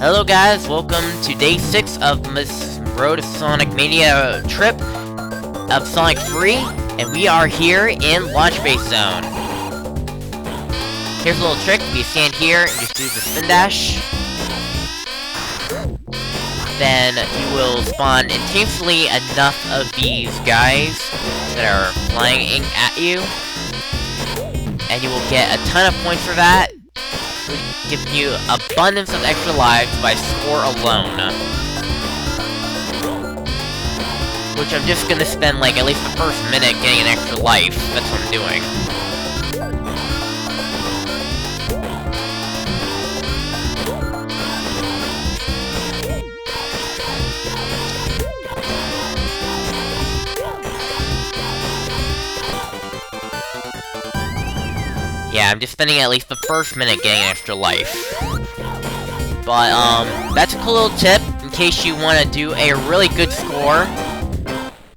Hello guys, welcome to day 6 of Miss Road to Sonic Mania trip of Sonic 3, and we are here in Launch Base Zone. Here's a little trick. You stand here and just do the spin dash. Then you will spawn intensely enough of these guys that are flying at you, and you will get a ton of points for that. Give you abundance of extra lives by score alone. Which I'm just gonna spend like at least the first minute getting an extra life. That's what I'm doing. Yeah, I'm just spending at least the first minute getting an extra life. But, that's a cool little tip in case you want to do a really good score.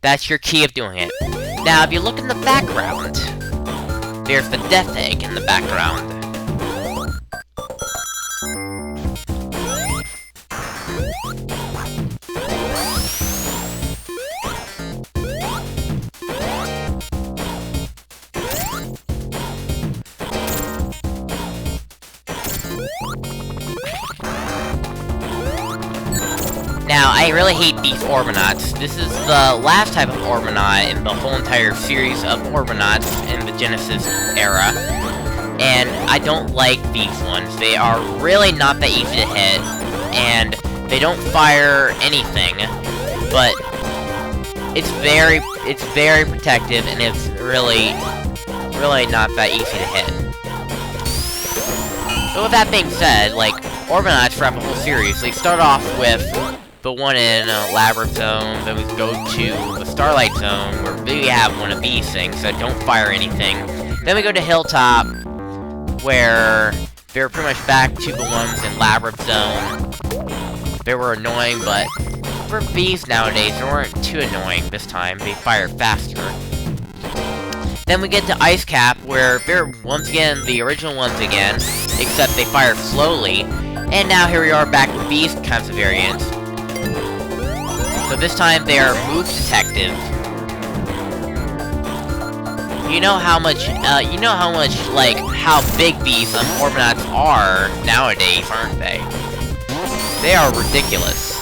That's your key of doing it. Now, if you look in the background, there's the death egg in the background. Now, I really hate these Orbinauts. This is the last type of Orbinaut in the whole entire series of Orbinauts in the Genesis era. And I don't like these ones. They are really not that easy to hit, and they don't fire anything, but it's very protective, and it's really not that easy to hit. But with that being said, like, Orbinauts throughout the whole series, they start off with the one in Labyrinth Zone, then we go to the Starlight Zone, where we have one of these things that don't fire anything. Then we go to Hilltop, where they're pretty much back to the ones in Labyrinth Zone. They were annoying, but for these nowadays, they weren't too annoying this time. They fire faster. Then we get to Ice Cap, where they're once again the original ones again, except they fire slowly. And now here we are back with these kinds of variants. So this time they are move detective. You know how much, like, how big these Orbinauts are nowadays, aren't they? They are ridiculous.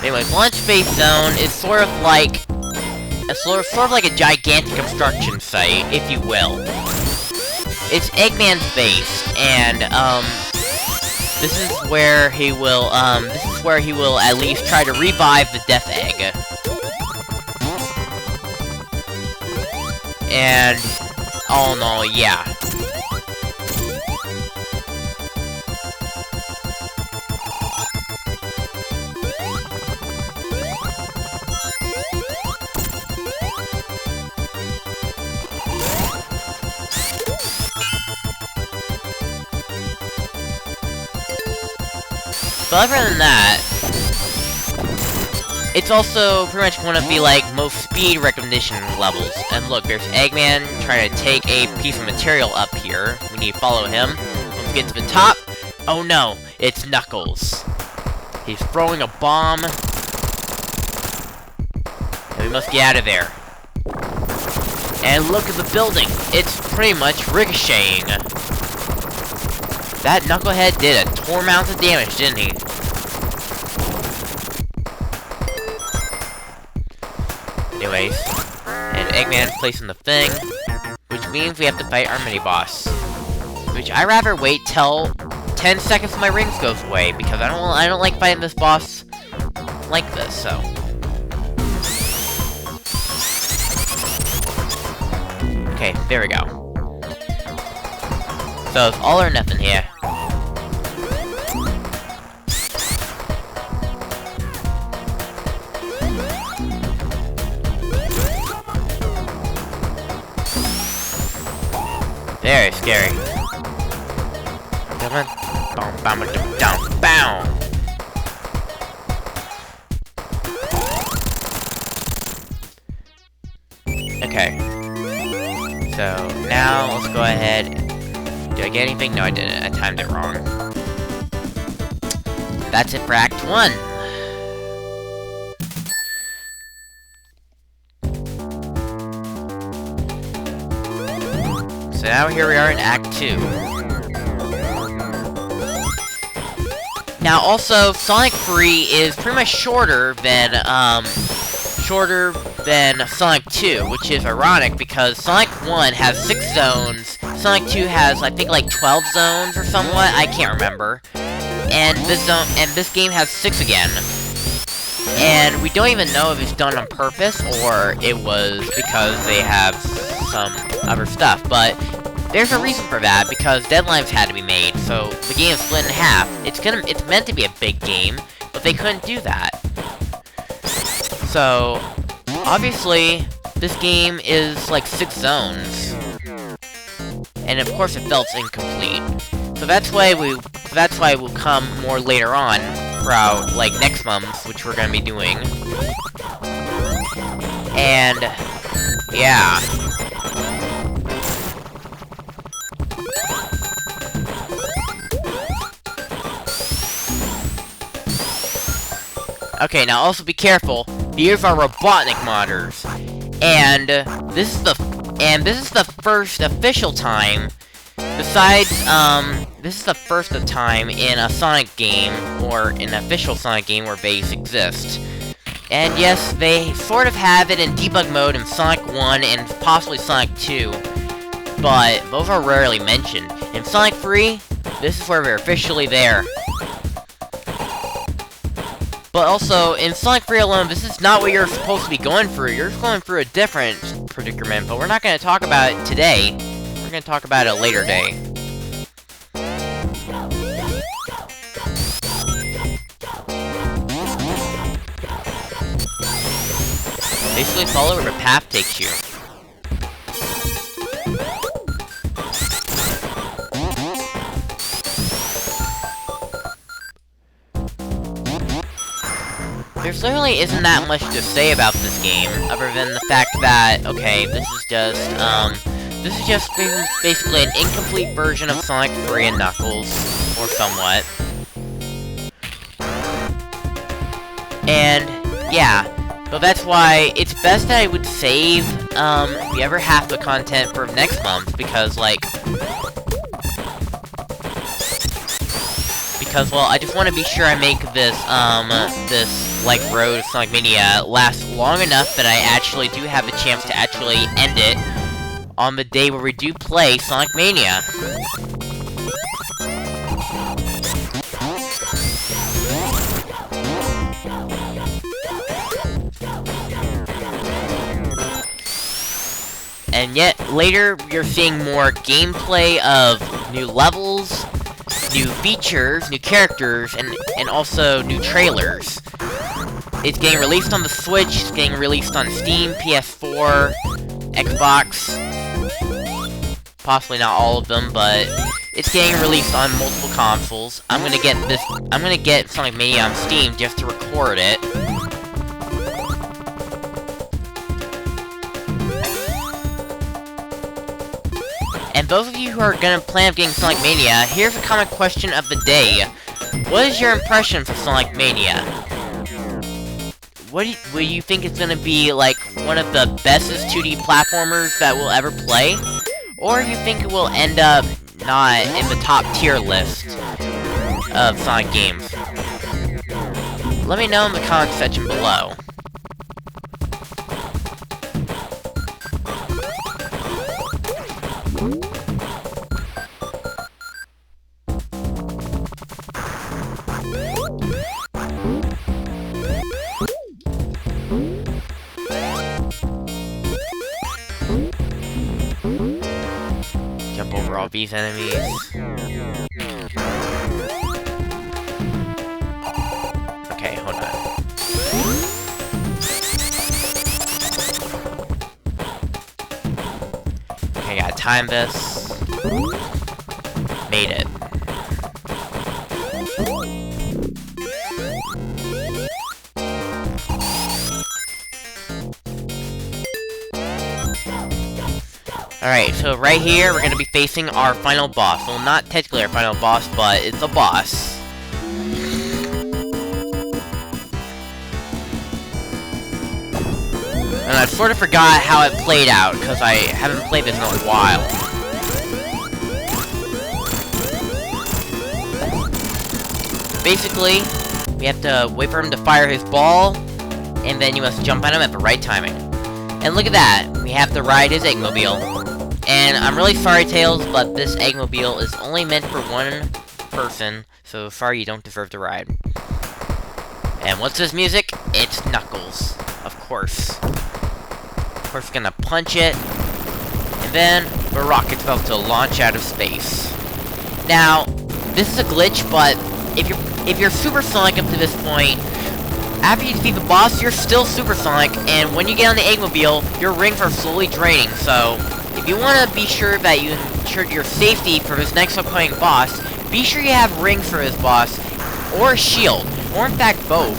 Anyway, Launch Base Zone is sort of like a gigantic construction site, if you will. It's Eggman's base, and this is where he will at least try to revive the Death Egg. And oh no, yeah. But other than that, it's also pretty much one of the, like, most speed recognition levels. And look, there's Eggman trying to take a piece of material up here. We need to follow him. Once we get to the top, oh no, it's Knuckles. He's throwing a bomb. And we must get out of there. And look at the building. It's pretty much ricocheting. That Knucklehead did a torn amount of damage, didn't he? Anyways, and Eggman's placing the thing, which means we have to fight our mini-boss. Which I rather wait till 10 seconds till my rings goes away, because I don't like fighting this boss like this, so. Okay, there we go. So it's all or nothing here. Very scary. Come on. Bow. Okay. So now let's go ahead. Did I get anything? No, I didn't. I timed it wrong. That's it for Act 1. So now here we are in Act 2. Now also, Sonic 3 is pretty much shorter than Sonic 2, which is ironic because Sonic 1 has 6 zones, Sonic 2 has, I think, like 12 zones or somewhat, I can't remember. And this game has 6 again. And we don't even know if it's done on purpose or it was because they have some other stuff, but there's a reason for that, because deadlines had to be made, so the game is split in half. It's meant to be a big game, but they couldn't do that. So, obviously, this game is like 6 zones. And of course it felt incomplete. So that's why we'll come more later on, throughout, like, next month, which we're gonna be doing. And, yeah. Okay, now also be careful. These are Robotnik modders, and this is the first official time. Besides, this is the first of time in a Sonic game, or an official Sonic game, where base exist. And yes, they sort of have it in debug mode in Sonic 1 and possibly Sonic 2, but those are rarely mentioned. In Sonic 3, this is where we're officially there. But also, in Sonic 3 alone, this is not what you're supposed to be going through. You're going through a different predicament, but we're not going to talk about it today. We're going to talk about it a later day. Basically, follow where the path takes you. There certainly isn't that much to say about this game, other than the fact that, okay, this is just basically an incomplete version of Sonic 3 and Knuckles, or somewhat. And, yeah, so that's why it's best that I would save, the other half of the content for next month, because, like, well, I just want to be sure I make this, like, road of Sonic Mania last long enough that I actually do have a chance to actually end it on the day where we do play Sonic Mania. And yet, later, you're seeing more gameplay of new levels, new features, new characters, and also new trailers. It's getting released on the Switch, it's getting released on Steam, PS4, Xbox. Possibly not all of them, but it's getting released on multiple consoles. I'm gonna get Sonic Mania on Steam just to record it. And those of you who are gonna plan on getting Sonic Mania, here's a common question of the day. What is your impression for Sonic Mania? Will you think it's gonna be, like, one of the bestest 2D platformers that we'll ever play? Or you think it will end up not in the top tier list of Sonic games? Let me know in the comment section below. Jump over all these enemies. Okay, hold on. Okay, gotta time this. Made it. Alright, so right here, we're gonna be facing our final boss. Well, not technically our final boss, but it's a boss. And I sort of forgot how it played out, because I haven't played this in a while. Basically, we have to wait for him to fire his ball, and then you must jump on him at the right timing. And look at that, we have to ride his Eggmobile. And I'm really sorry, Tails, but this Eggmobile is only meant for one person, so sorry you don't deserve to ride. And what's this music? It's Knuckles, of course. Of course, gonna punch it, and then the rocket's about to launch out of space. Now, this is a glitch, but if you're supersonic up to this point, after you defeat the boss, you're still supersonic, and when you get on the Eggmobile, your rings are slowly draining, so if you want to be sure that you ensure your safety for this next upcoming boss, be sure you have rings for this boss, or a shield, or in fact both.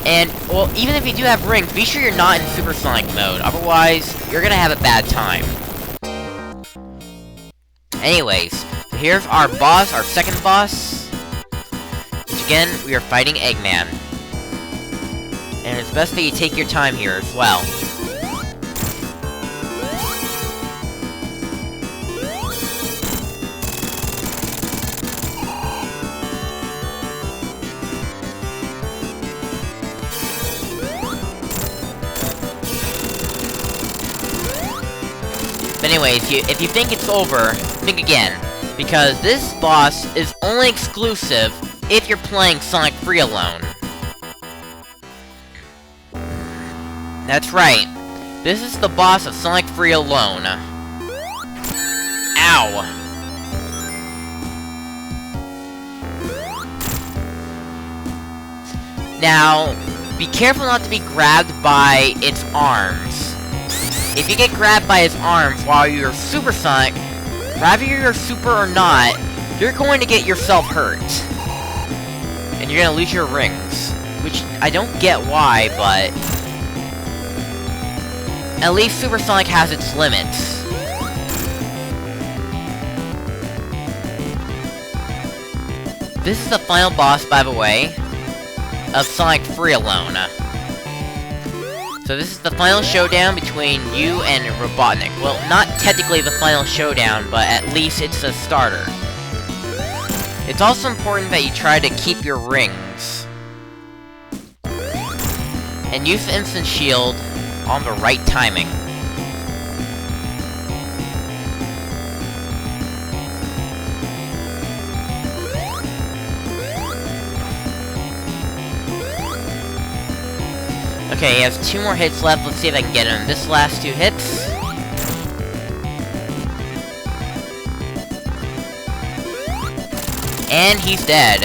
And, well, even if you do have rings, be sure you're not in supersonic mode, otherwise, you're gonna have a bad time. Anyways, here's our boss, our second boss, which again, we are fighting Eggman. And it's best that you take your time here as well. But anyways, if you think it's over, think again. Because this boss is only exclusive if you're playing Sonic 3 alone. That's right. This is the boss of Sonic 3 alone. Ow! Now, be careful not to be grabbed by its arms. If you get grabbed by his arms while you're supersonic, whether you're super or not, you're going to get yourself hurt. And you're gonna lose your rings. Which, I don't get why, but at least supersonic has its limits. This is the final boss, by the way, of Sonic 3 alone. So this is the final showdown between you and Robotnik. Well, not technically the final showdown, but at least it's a starter. It's also important that you try to keep your rings. And use the instant shield on the right timing. Okay, he has 2 more hits left. Let's see if I can get him. This last 2 hits. And he's dead.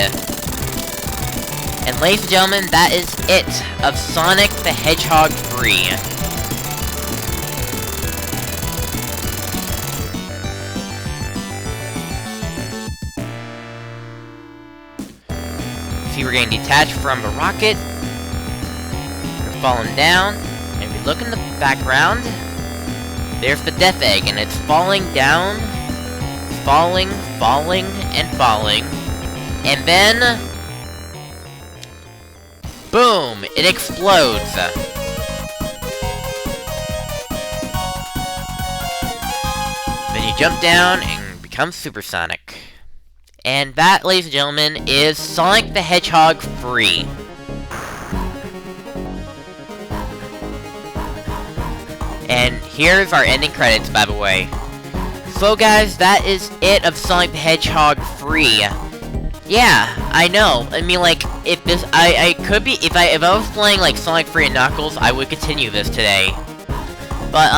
And ladies and gentlemen, that is it of Sonic the Hedgehog 3. See, we're getting detached from the rocket. Falling down, and if you look in the background, there's the death egg, and it's falling down, falling, and falling, and then, boom, it explodes. Then you jump down and become supersonic. And that, ladies and gentlemen, is Sonic the Hedgehog 3. And here's our ending credits, by the way. So guys, that is it of Sonic the Hedgehog 3. Yeah, I know. I mean, like, if this, I could be, if I was playing, like, Sonic 3 and Knuckles, I would continue this today. But,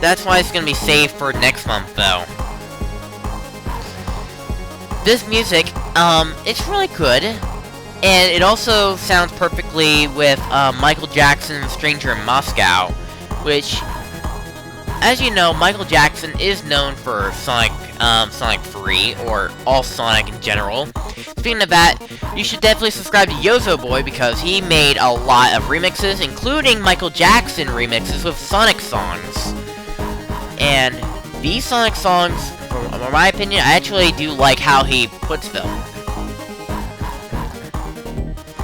that's why it's gonna be saved for next month, though. This music, it's really good. And it also sounds perfectly with Michael Jackson's Stranger in Moscow, which as you know, Michael Jackson is known for Sonic 3, or all Sonic in general. Speaking of that, you should definitely subscribe to Yozo Boy, because he made a lot of remixes, including Michael Jackson remixes with Sonic songs. And these Sonic songs, in my opinion, I actually do like how he puts them.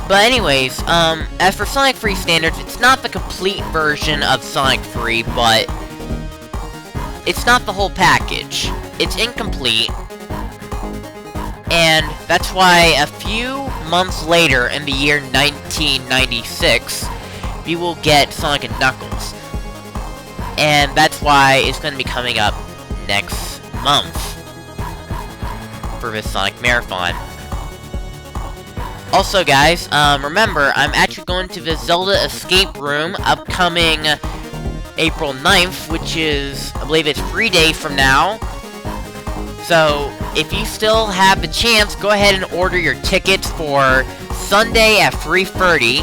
But anyways, as for Sonic 3 standards, it's not the complete version of Sonic 3, but it's not the whole package. It's incomplete, and that's why a few months later, in the year 1996, we will get Sonic and Knuckles. And that's why it's going to be coming up next month for this Sonic Marathon. Also, guys, remember, I'm actually going to the Zelda Escape Room upcoming April 9th, which is, I believe it's 3 days from now. So, if you still have the chance, go ahead and order your tickets for Sunday at 3:30.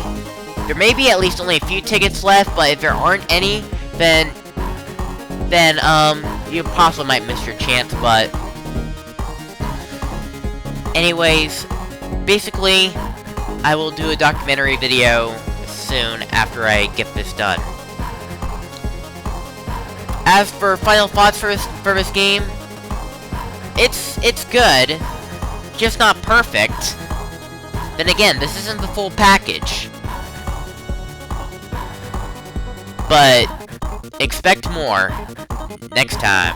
There may be at least only a few tickets left, but if there aren't any, then you possibly might miss your chance, but anyways, basically, I will do a documentary video soon after I get this done. As for final thoughts for this game, it's good, just not perfect. Then again, this isn't the full package. But expect more next time.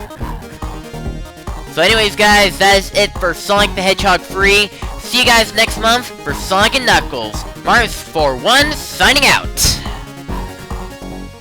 So anyways, guys, that is it for Sonic the Hedgehog 3. See you guys next month for Sonic and Knuckles. mardiman641 signing out.